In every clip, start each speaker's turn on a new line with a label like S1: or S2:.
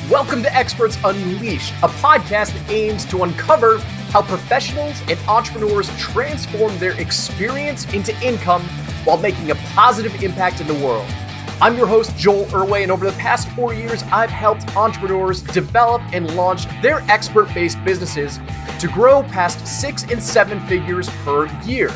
S1: Welcome to Experts Unleashed, a podcast that aims to uncover how professionals and entrepreneurs transform their experience into income while making a positive impact in the world. I'm your host, Joel Irway, and over the past 4 years, I've helped entrepreneurs develop and launch their expert-based businesses to grow past 6 and 7 figures per year.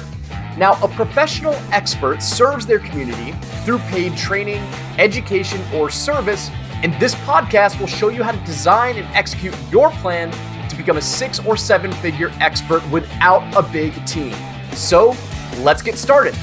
S1: Now, a professional expert serves their community through paid training, education, or service, and this podcast will show you how to design and execute your plan to become a 6 or 7 figure expert without a big team. So, let's get started.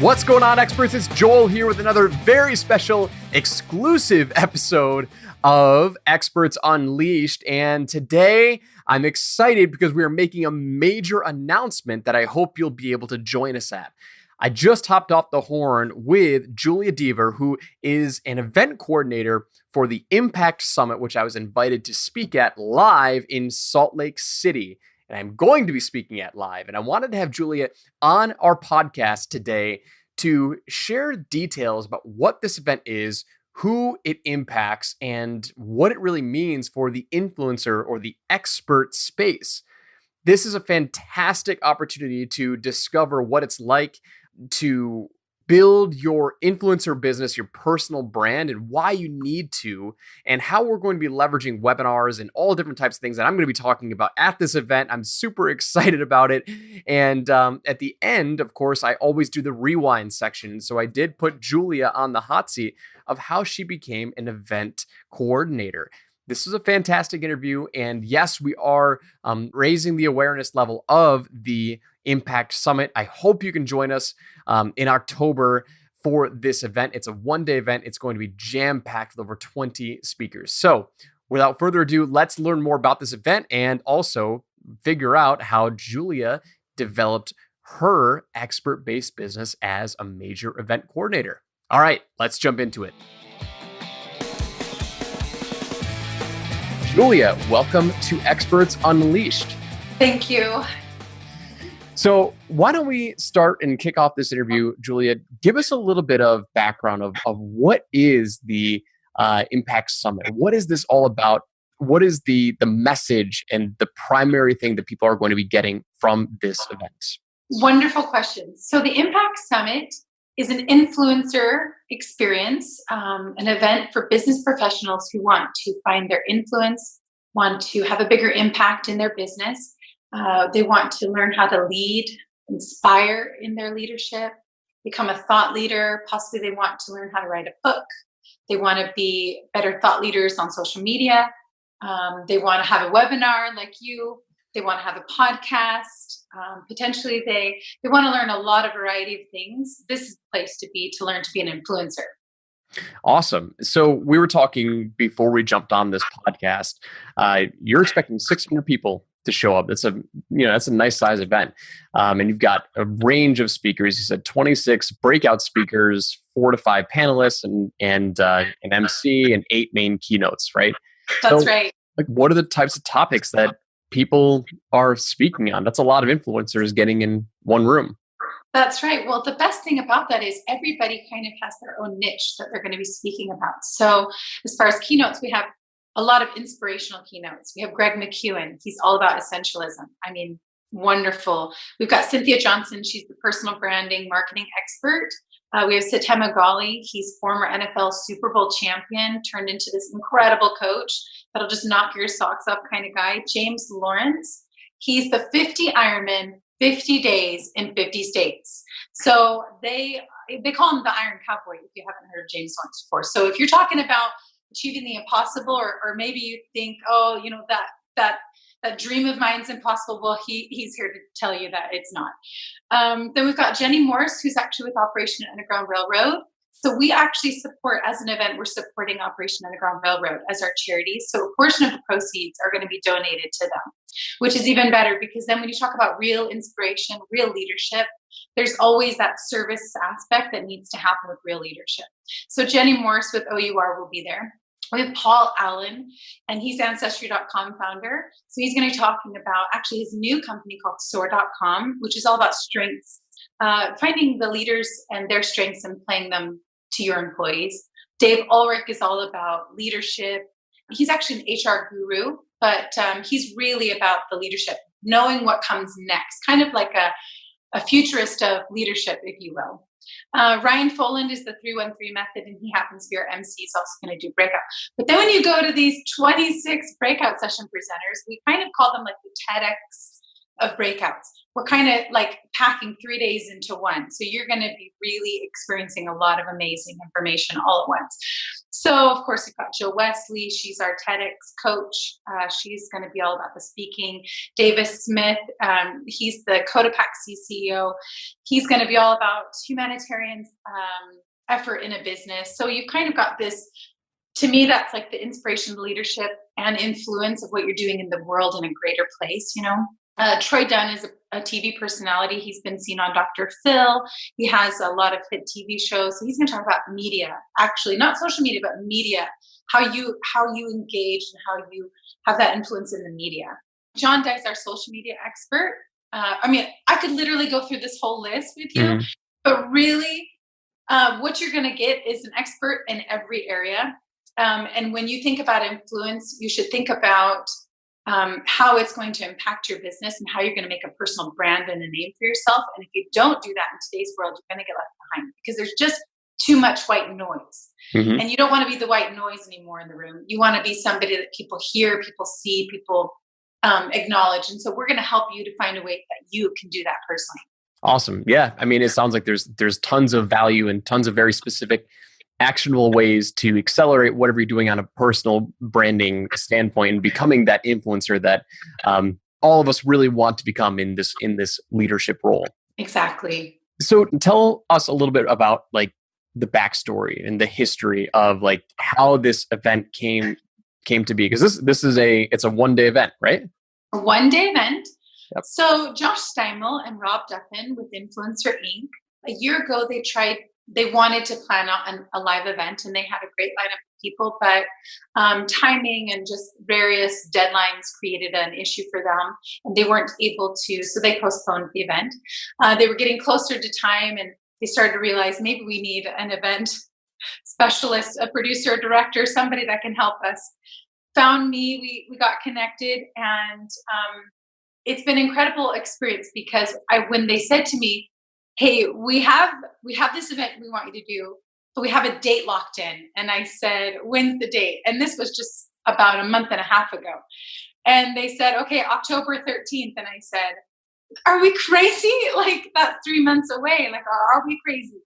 S1: What's going on, experts? It's Joel here with another very special exclusive episode of Experts Unleashed. And today I'm excited because we are making a major announcement that I hope you'll be able to join us at. I just hopped off the horn with Julia Deaver, who is an event coordinator for the Impact Summit, which I was invited to speak at live in Salt Lake City. And I'm going to be speaking at live. And I wanted to have Julia on our podcast today to share details about what this event is, who it impacts, and what it really means for the influencer or the expert space. This is a fantastic opportunity to discover what it's like to build your influencer business, your personal brand, and why you need to, and how we're going to be leveraging webinars and all different types of things that I'm going to be talking about at this event. I'm super excited about it. And at the end, of course, I always do the rewind section. So I did put Julia on the hot seat of how she became an event coordinator. This was a fantastic interview. And yes, we are raising the awareness level of the Impact Summit. I hope you can join us in October for this event. It's a one-day event. It's going to be jam-packed with over 20 speakers. So without further ado, let's learn more about this event and also figure out how Julia developed her expert-based business as a major event coordinator. All right, let's jump into it. Julia, welcome to Experts Unleashed.
S2: Thank you.
S1: So why don't we start and kick off this interview, Julia? Give us a little bit of background of what is the Impact Summit? What is this all about? What is the message and the primary thing that people are going to be getting from this event?
S2: Wonderful questions. So the Impact Summit is an influencer experience, an event for business professionals who want to find their influence, want to have a bigger impact in their business. They want to learn how to lead, inspire in their leadership, become a thought leader. Possibly they want to learn how to write a book. They want to be better thought leaders on social media. They want to have a webinar like you. They want to have a podcast. Potentially they want to learn a lot of variety of things. This is the place to be to learn to be an influencer.
S1: Awesome. So we were talking before we jumped on this podcast. You're expecting 600 people to show up. That's a nice size event. And you've got a range of speakers. You said 26 breakout speakers, 4 to 5 panelists, and an MC and 8 main keynotes, right?
S2: That's right.
S1: Like, what are the types of topics that people are speaking on? That's a lot of influencers getting in one room.
S2: That's right. Well, the best thing about that is everybody kind of has their own niche that they're going to be speaking about. So as far as keynotes, we have a lot of inspirational keynotes. We have Greg McEwen. He's all about essentialism. I mean, wonderful. We've got Cynthia Johnson. She's the personal branding marketing expert. We have Satema Ghali. He's former NFL Super Bowl champion, turned into this incredible coach that'll just knock your socks off kind of guy. James Lawrence. He's the 50 Ironman, 50 days in 50 states. So they call him the Iron Cowboy if you haven't heard of James Lawrence before. So if you're talking about achieving the impossible, or maybe you think, that dream of mine's impossible. Well, he's here to tell you that it's not. Then we've got Jenny Morse, who's actually with Operation Underground Railroad. So we actually support, as an event, we're supporting Operation Underground Railroad as our charity. So a portion of the proceeds are going to be donated to them, which is even better because then when you talk about real inspiration, real leadership, there's always that service aspect that needs to happen with real leadership. So Jenny Morse with OUR will be there. We have Paul Allen, and he's Ancestry.com founder. So he's going to be talking about actually his new company called Soar.com, which is all about strengths, finding the leaders and their strengths and playing them to your employees. Dave Ulrich is all about leadership He's actually an HR guru, but he's really about the leadership, knowing what comes next, kind of like a futurist of leadership, if you will. Ryan Foland is the 313 method, and he happens to be our MC. He's also going to do breakout. But then when you go to these 26 breakout session presenters, we kind of call them like the TEDx of breakouts. We're kind of like packing 3 days into one. So you're going to be really experiencing a lot of amazing information all at once. So, of course, we've got Jill Wesley. She's our TEDx coach. She's going to be all about the speaking. Davis Smith, he's the Cotopaxi CEO. He's going to be all about humanitarian effort in a business. So you've kind of got this, to me, that's like the inspiration, leadership, and influence of what you're doing in the world in a greater place, you know? Troy Dunn is a TV personality. He's been seen on Dr. Phil. He has a lot of hit TV shows. So he's going to talk about media, actually, not social media, but media, how you engage and how you have that influence in the media. John Dye's our social media expert. I mean, I could literally go through this whole list with you, but really what you're going to get is an expert in every area. And when you think about influence, you should think about how it's going to impact your business and how you're going to make a personal brand and a name for yourself. And if you don't do that in today's world, you're going to get left behind because there's just too much white noise. And you don't want to be the white noise anymore in the room. You want to be somebody that people hear, people see, people acknowledge. And so we're going to help you to find a way that you can do that personally.
S1: Awesome. Yeah. I mean, it sounds like there's tons of value and tons of very specific actionable ways to accelerate whatever you're doing on a personal branding standpoint and becoming that influencer that all of us really want to become in this leadership role.
S2: Exactly.
S1: So tell us a little bit about like the backstory and the history of like how this event came to be, because it's a one-day event, right?
S2: A one-day event.
S1: Yep.
S2: So Josh Steimel and Rob Duffin with Influencer Inc. A year ago, they wanted to plan out a live event, and they had a great lineup of people, but timing and just various deadlines created an issue for them, and they weren't able to, so they postponed the event. They were getting closer to time, and they started to realize maybe we need an event specialist, a producer, a director, somebody that can help us. Found me, we got connected, and it's been an incredible experience because when they said to me, hey, we have this event we want you to do, but we have a date locked in. And I said, when's the date? And this was just about a month and a half ago. And they said, okay, October 13th. And I said, are we crazy? Like, that's 3 months away. Like, are we crazy?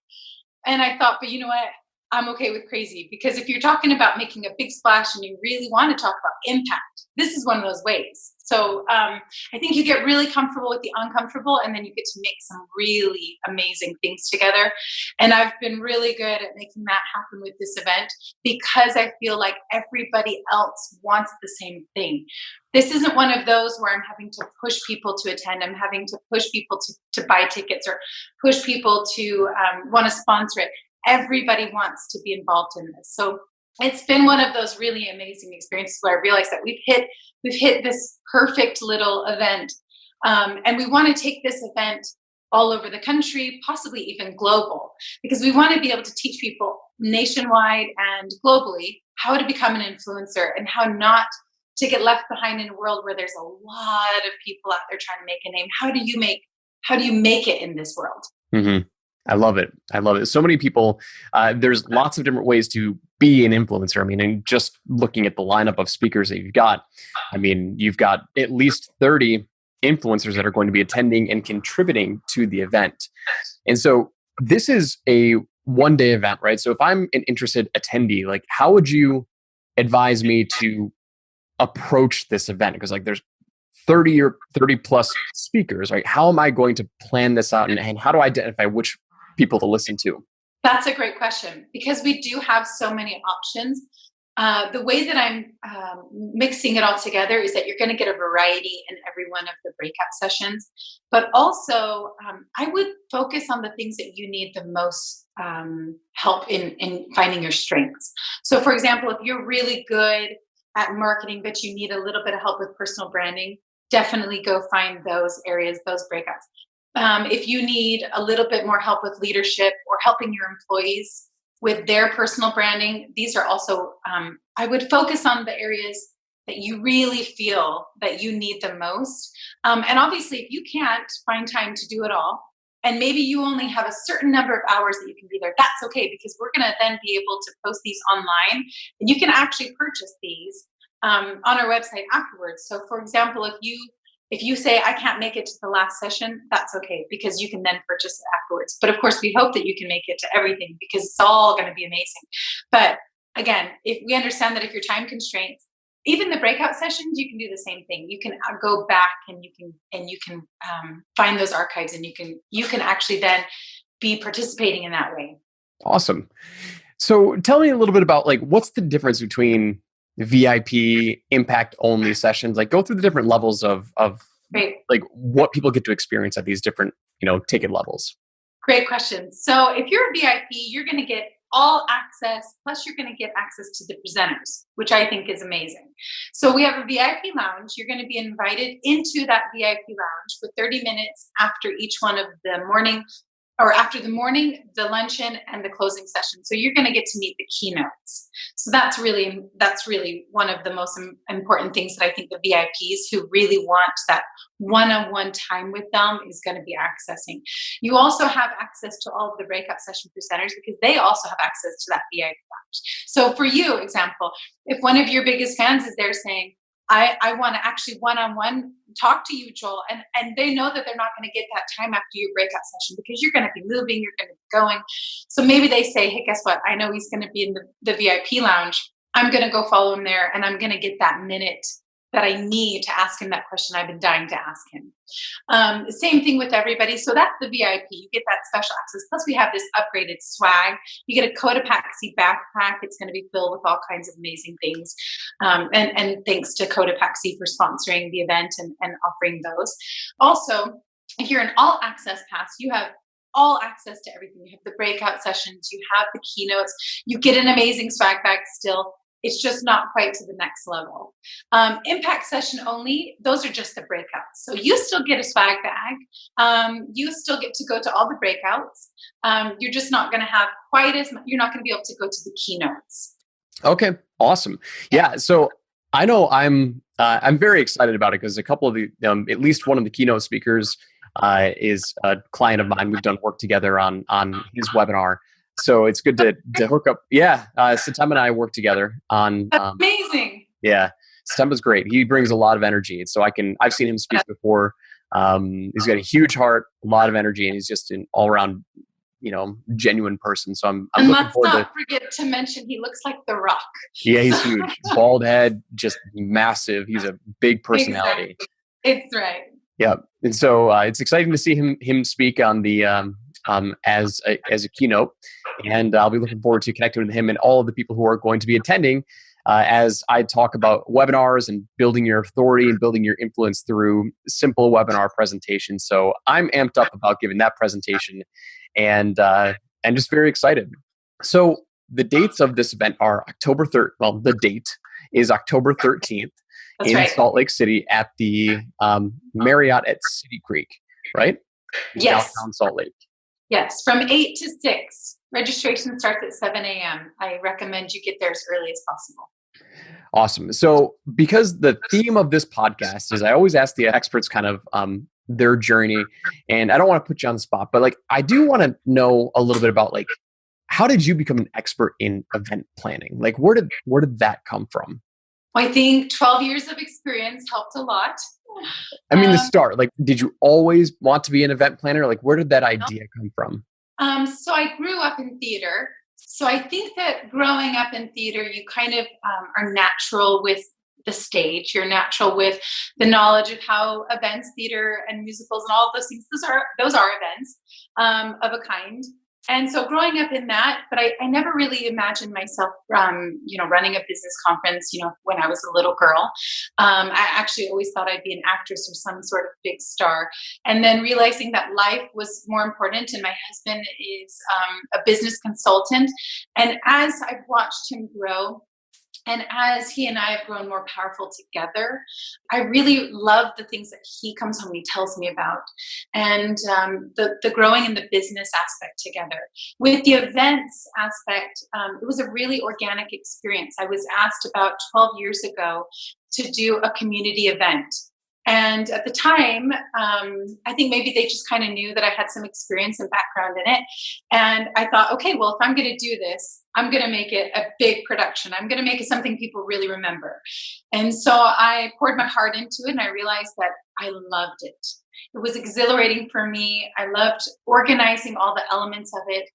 S2: And I thought, but you know what? I'm okay with crazy, because if you're talking about making a big splash and you really want to talk about impact, this is one of those ways. So I think you get really comfortable with the uncomfortable, and then you get to make some really amazing things together. And I've been really good at making that happen with this event because I feel like everybody else wants the same thing. This isn't one of those where I'm having to push people to attend. I'm having to push people to buy tickets or push people to want to sponsor it. Everybody wants to be involved in this. So it's been one of those really amazing experiences where I realized that we've hit this perfect little event. And we want to take this event all over the country, possibly even global, because we want to be able to teach people nationwide and globally how to become an influencer and how not to get left behind in a world where there's a lot of people out there trying to make a name. How do you make it in this world?
S1: Mm-hmm. I love it. So many people, there's lots of different ways to be an influencer. I mean, and just looking at the lineup of speakers that you've got, I mean, you've got at least 30 influencers that are going to be attending and contributing to the event. And so this is a one-day event, right? So if I'm an interested attendee, like how would you advise me to approach this event? Because like there's 30 or 30 plus speakers, right? How am I going to plan this out, and how do I identify which people to listen to?
S2: That's a great question, because we do have so many options. The way that I'm mixing it all together is that you're going to get a variety in every one of the breakout sessions, but also I would focus on the things that you need the most help in finding your strengths. So for example, if you're really good at marketing, but you need a little bit of help with personal branding, definitely go find those areas, those breakouts. If you need a little bit more help with leadership or helping your employees with their personal branding. These are also, I would focus on the areas that you really feel that you need the most. And obviously, if you can't find time to do it all, and maybe you only have a certain number of hours that you can be there, that's okay, because we're going to then be able to post these online, and you can actually purchase these on our website afterwards. So for example, if you say, I can't make it to the last session, that's okay, because you can then purchase it afterwards. But of course, we hope that you can make it to everything, because it's all going to be amazing. But again, if we understand that if you're time constraints, even the breakout sessions, you can do the same thing. You can go back and you can find those archives, and you can actually then be participating in that way.
S1: Awesome. So tell me a little bit about like, what's the difference between VIP, impact only sessions? Like, go through the different levels of
S2: Great.
S1: like what people get to experience at these different, ticket levels.
S2: Great question. So if you're a VIP, you're going to get all access, plus you're going to get access to the presenters, which I think is amazing. So we have a VIP lounge. You're going to be invited into that VIP lounge for 30 minutes after each one of the morning, or after the morning, the luncheon, and the closing session. So you're going to get to meet the keynotes. So that's really one of the most important things that I think the VIPs who really want that one-on-one time with them is going to be accessing. You also have access to all of the breakout session presenters, because they also have access to that VIP lounge. So for you, example, if one of your biggest fans is there saying, I want to actually one-on-one talk to you, Joel. And they know that they're not going to get that time after your breakout session, because you're going to be moving, you're going to be going. So maybe they say, hey, guess what? I know he's going to be in the VIP lounge. I'm going to go follow him there, and I'm going to get that minute that I need to ask him that question I've been dying to ask him. Same thing with everybody. So that's the VIP. You get that special access. Plus we have this upgraded swag. You get a Cotopaxi backpack. It's going to be filled with all kinds of amazing things. And thanks to Cotopaxi for sponsoring the event and offering those. Also, if you're an all access pass, you have all access to everything. You have the breakout sessions, you have the keynotes, you get an amazing swag bag still. It's just not quite to the next level. Impact session only, those are just the breakouts. So you still get a swag bag. You still get to go to all the breakouts. You're just not going to have quite as much, you're not going to be able to go to the keynotes.
S1: Okay, awesome. Yeah, so I know I'm very excited about it, because a couple of the, at least one of the keynote speakers is a client of mine. We've done work together on his webinar. So it's good to hook up. Yeah, Satem and I work together on.
S2: That's amazing.
S1: Yeah, Satem's great. He brings a lot of energy. So I've seen him speak before. He's got a huge heart, a lot of energy, and he's just an all around, genuine person. So I'm
S2: and
S1: looking
S2: let's
S1: forward
S2: not forget to mention he looks like The Rock.
S1: Yeah, he's huge. Bald head, just massive. He's a big personality.
S2: Exactly. It's right.
S1: Yeah, and so it's exciting to see him speak on the as a keynote, and I'll be looking forward to connecting with him and all of the people who are going to be attending as I talk about webinars and building your authority and building your influence through simple webinar presentations. So I'm amped up about giving that presentation, and just very excited. So the dates of this event are October 3rd. Well, the date is October 13th.
S2: That's
S1: in
S2: right.
S1: Salt Lake City at the Marriott at City Creek, right?
S2: Yes.
S1: Downtown Salt Lake.
S2: Yes, from 8 to 6. Registration starts at 7 a.m. I recommend you get there as early as possible.
S1: Awesome. So because the theme of this podcast is I always ask the experts kind of their journey, and I don't want to put you on the spot, but like I do want to know a little bit about like, how did you become an expert in event planning? Like where did that come from?
S2: I think 12 years of experience helped a lot.
S1: I mean, the start, like, did you always want to be an event planner? Like, where did that idea come from?
S2: So I grew up in theater. So I think that growing up in theater, you kind of are natural with the stage. You're natural with the knowledge of how events, theater, and musicals, and all of those things. Those are events of a kind. And so growing up in that, but I never really imagined myself, running a business conference, when I was a little girl. I actually always thought I'd be an actress or some sort of big star. And then realizing that life was more important. And my husband is a business consultant. And as I've watched him grow, And as he and I have grown more powerful together, I really love the things that he comes home and he tells me about, and the growing in the business aspect together. With the events aspect, it was a really organic experience. I was asked about 12 years ago to do a community event. And at the time, I think maybe they just kind of knew that I had some experience and background in it. And I thought, okay, well, if I'm going to do this, I'm going to make it a big production. I'm going to make it something people really remember. And so I poured my heart into it, and I realized that I loved it. It was exhilarating for me. I loved organizing all the elements of it.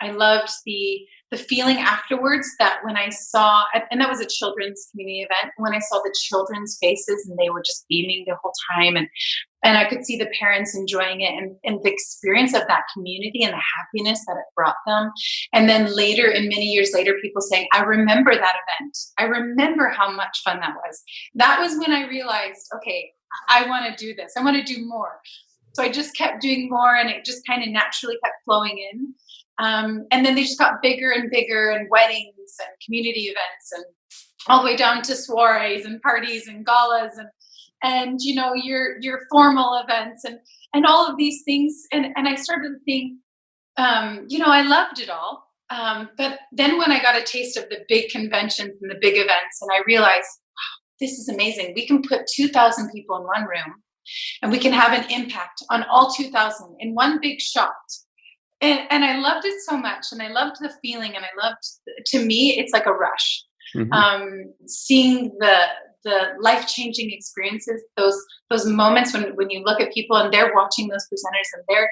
S2: I loved the feeling afterwards that when I saw, and that was a children's community event, when I saw the children's faces and they were just beaming the whole time, and I could see the parents enjoying it, and the experience of that community and the happiness that it brought them. And then later, and many years later, people saying, I remember that event. I remember how much fun that was. That was when I realized, okay, I want to do this. I want to do more. So I just kept doing more, and it just kind of naturally kept flowing in. And then they just got bigger and bigger, and weddings and community events, and all the way down to soirees and parties and galas and you know, your formal events and all of these things. And I started to think, you know, I loved it all. But then when I got a taste of the big conventions and the big events, and I realized, wow, this is amazing. We can put 2,000 people in one room, and we can have an impact on all 2,000 in one big shot. And I loved it so much, and I loved the feeling, and I loved, to me, it's like a rush. Seeing the life-changing experiences, those moments when you look at people and they're watching those presenters, and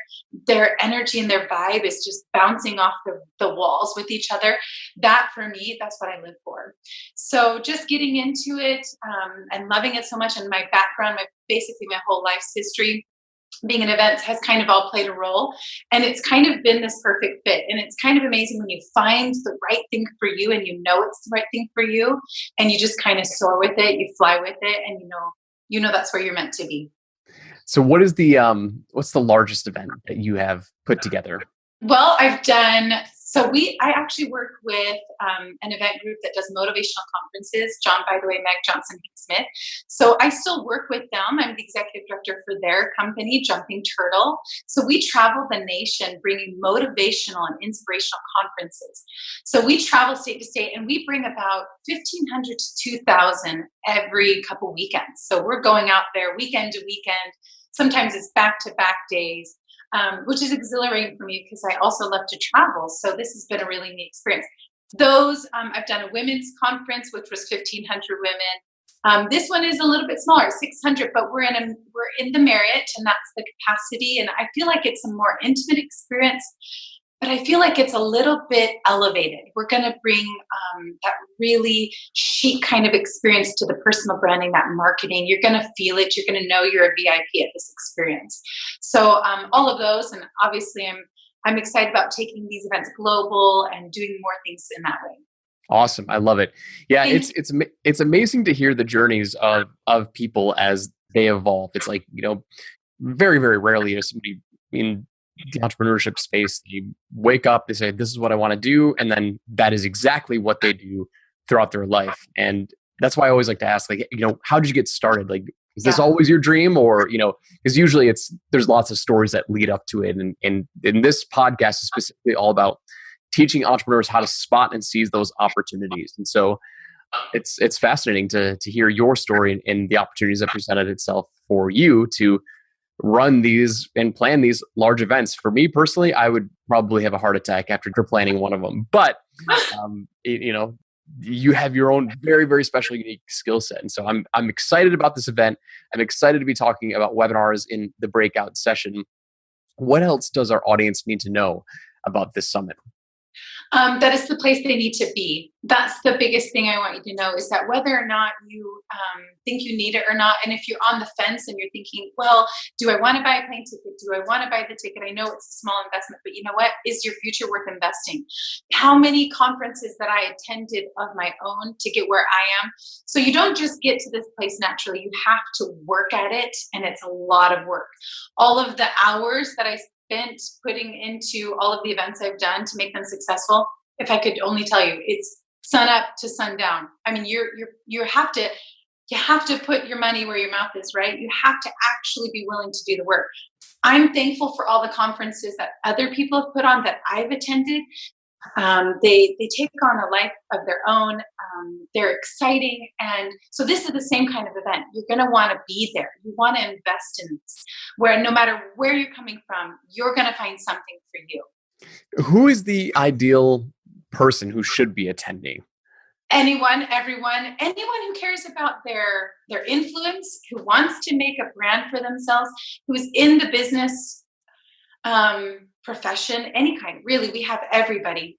S2: their energy and their vibe is just bouncing off the walls with each other. That, for me, that's what I live for. So just getting into it, and loving it so much, and my background, basically my whole life's history, being in events, has kind of all played a role, and it's kind of been this perfect fit. And it's kind of amazing when you find the right thing for you, and you know it's the right thing for you, and you just kind of soar with it, you fly with it, and you know that's where you're meant to be.
S1: So what is the what's the largest event that you have put together?
S2: Well, I've done, I actually work with an event group that does motivational conferences. John, by the way, Meg Johnson Smith. So I still work with them. I'm the executive director for their company, Jumping Turtle. So we travel the nation bringing motivational and inspirational conferences. So we travel state to state, and we bring about 1,500 to 2,000 every couple weekends. So we're going out there weekend to weekend. Sometimes it's back-to-back days. Which is exhilarating for me because I also love to travel. So this has been a really neat experience. I've done a women's conference, which was 1,500 women. This one is a little bit smaller, 600, but we're in the Marriott, and that's the capacity. And I feel like it's a more intimate experience, but I feel like it's a little bit elevated. We're going to bring that really chic kind of experience to the personal branding, that marketing. You're going to feel it. You're going to know you're a VIP at this experience. So all of those, and obviously I'm excited about taking these events global and doing more things in that way.
S1: Awesome. I love it. Yeah, it's amazing to hear the journeys of people as they evolve. It's like, you know, very, very rarely is somebody in the entrepreneurship space, you wake up, they say, this is what I want to do. And then that is exactly what they do throughout their life. And that's why I always like to ask, like, you know, how did you get started? Like, is this always your dream? Or, you know, because usually there's lots of stories that lead up to it. And this podcast is specifically all about teaching entrepreneurs how to spot and seize those opportunities. And so it's fascinating to hear your story and the opportunities that presented itself for you to run these and plan these large events. For me personally, I would probably have a heart attack after planning one of them. But you know, you have your own very, very special, unique skill set. And so I'm excited about this event. I'm excited to be talking about webinars in the breakout session. What else does our audience need to know about this summit?
S2: That is the place they need to be. That's the biggest thing I want you to know, is that whether or not you think you need it or not, and if you're on the fence and you're thinking, well, do I want to buy a plane ticket? Do I want to buy the ticket? I know it's a small investment, but you know what? Is your future worth investing? How many conferences that I attended of my own to get where I am? So you don't just get to this place naturally. You have to work at it, and it's a lot of work. All of the hours that I spent putting into all of the events I've done to make them successful, if I could only tell you, it's sun up to sundown. I mean, you have to put your money where your mouth is, right? You have to actually be willing to do the work. I'm thankful for all the conferences that other people have put on that I've attended. They take on a life of their own. They're exciting. And so this is the same kind of event. You're going to want to be there. You want to invest in this, where no matter where you're coming from, you're going to find something for you.
S1: Who is the ideal person who should be attending?
S2: Anyone, everyone, anyone who cares about their influence, who wants to make a brand for themselves, who is in the business profession, any kind. Really, we have everybody,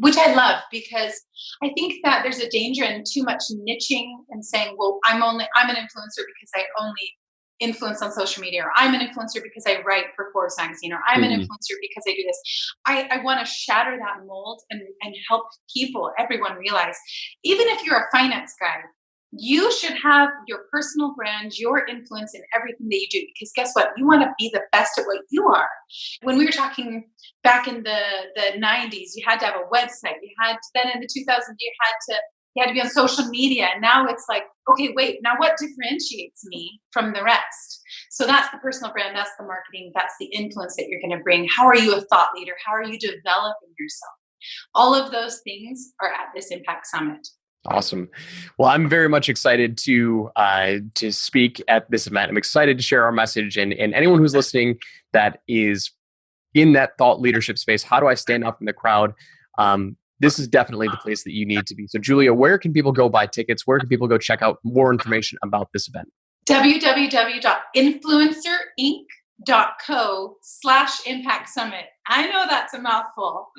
S2: which I love, because I think that there's a danger in too much niching and saying, well, I'm an influencer because I only influence on social media, or I'm an influencer because I write for Forbes magazine, or I'm an influencer because I do this. I want to shatter that mold and help people, everyone realize, even if you're a finance guy, you should have your personal brand, your influence in everything that you do, because guess what? You want to be the best at what you are. When we were talking back in the 90s, you had to have a website. Then in the 2000s, you had to be on social media. And now it's like, okay, wait, now what differentiates me from the rest? So that's the personal brand, that's the marketing, that's the influence that you're going to bring. How are you a thought leader? How are you developing yourself? All of those things are at this Impact Summit.
S1: Awesome. Well, I'm very much excited to speak at this event. I'm excited to share our message, and anyone who's listening that is in that thought leadership space. How do I stand out from the crowd? This is definitely the place that you need to be. So, Julia, where can people go buy tickets? Where can people go check out more information about this event?
S2: www.influencerink.co/Impact Summit. I know that's a mouthful,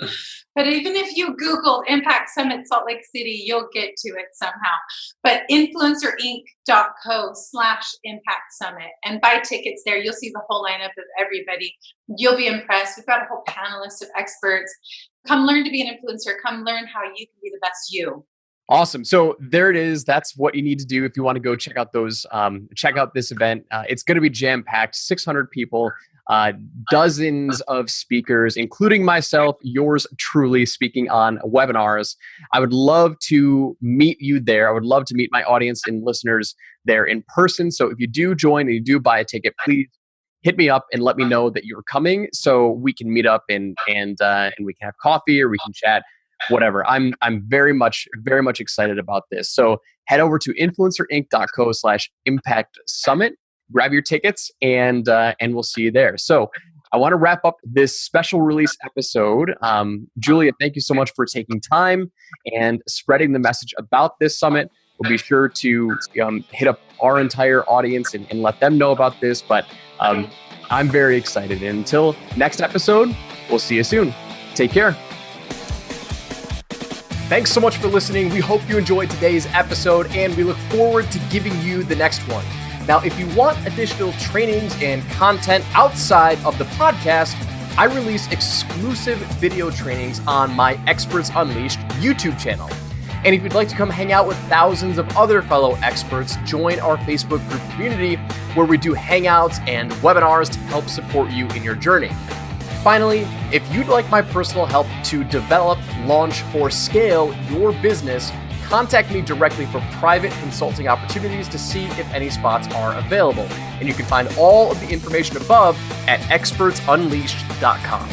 S2: but even if you Googled Impact Summit Salt Lake City, you'll get to it somehow. But influencerinc.co/Impact Summit, and buy tickets there. You'll see the whole lineup of everybody. You'll be impressed. We've got a whole panel list of experts. Come learn to be an influencer. Come learn how you can be the best you.
S1: Awesome. So there it is. That's what you need to do if you want to go check out check out this event. It's going to be jam-packed, 600 people, dozens of speakers, including myself, yours truly, speaking on webinars. I would love to meet you there. I would love to meet my audience and listeners there in person. So if you do join and you do buy a ticket, please hit me up and let me know that you're coming, so we can meet up and we can have coffee, or we can chat. Whatever. I'm very much excited about this. So head over to influencerinc.co/Impact Summit, grab your tickets, and we'll see you there. So I want to wrap up this special release episode. Julia, thank you so much for taking time and spreading the message about this summit. We'll be sure to hit up our entire audience and let them know about this. But I'm very excited. And until next episode, we'll see you soon. Take care. Thanks so much for listening. We hope you enjoyed today's episode, and we look forward to giving you the next one. Now, if you want additional trainings and content outside of the podcast, I release exclusive video trainings on my Experts Unleashed YouTube channel. And if you'd like to come hang out with thousands of other fellow experts, join our Facebook group community, where we do hangouts and webinars to help support you in your journey. Finally, if you'd like my personal help to develop, launch, or scale your business, contact me directly for private consulting opportunities to see if any spots are available. And you can find all of the information above at expertsunleashed.com.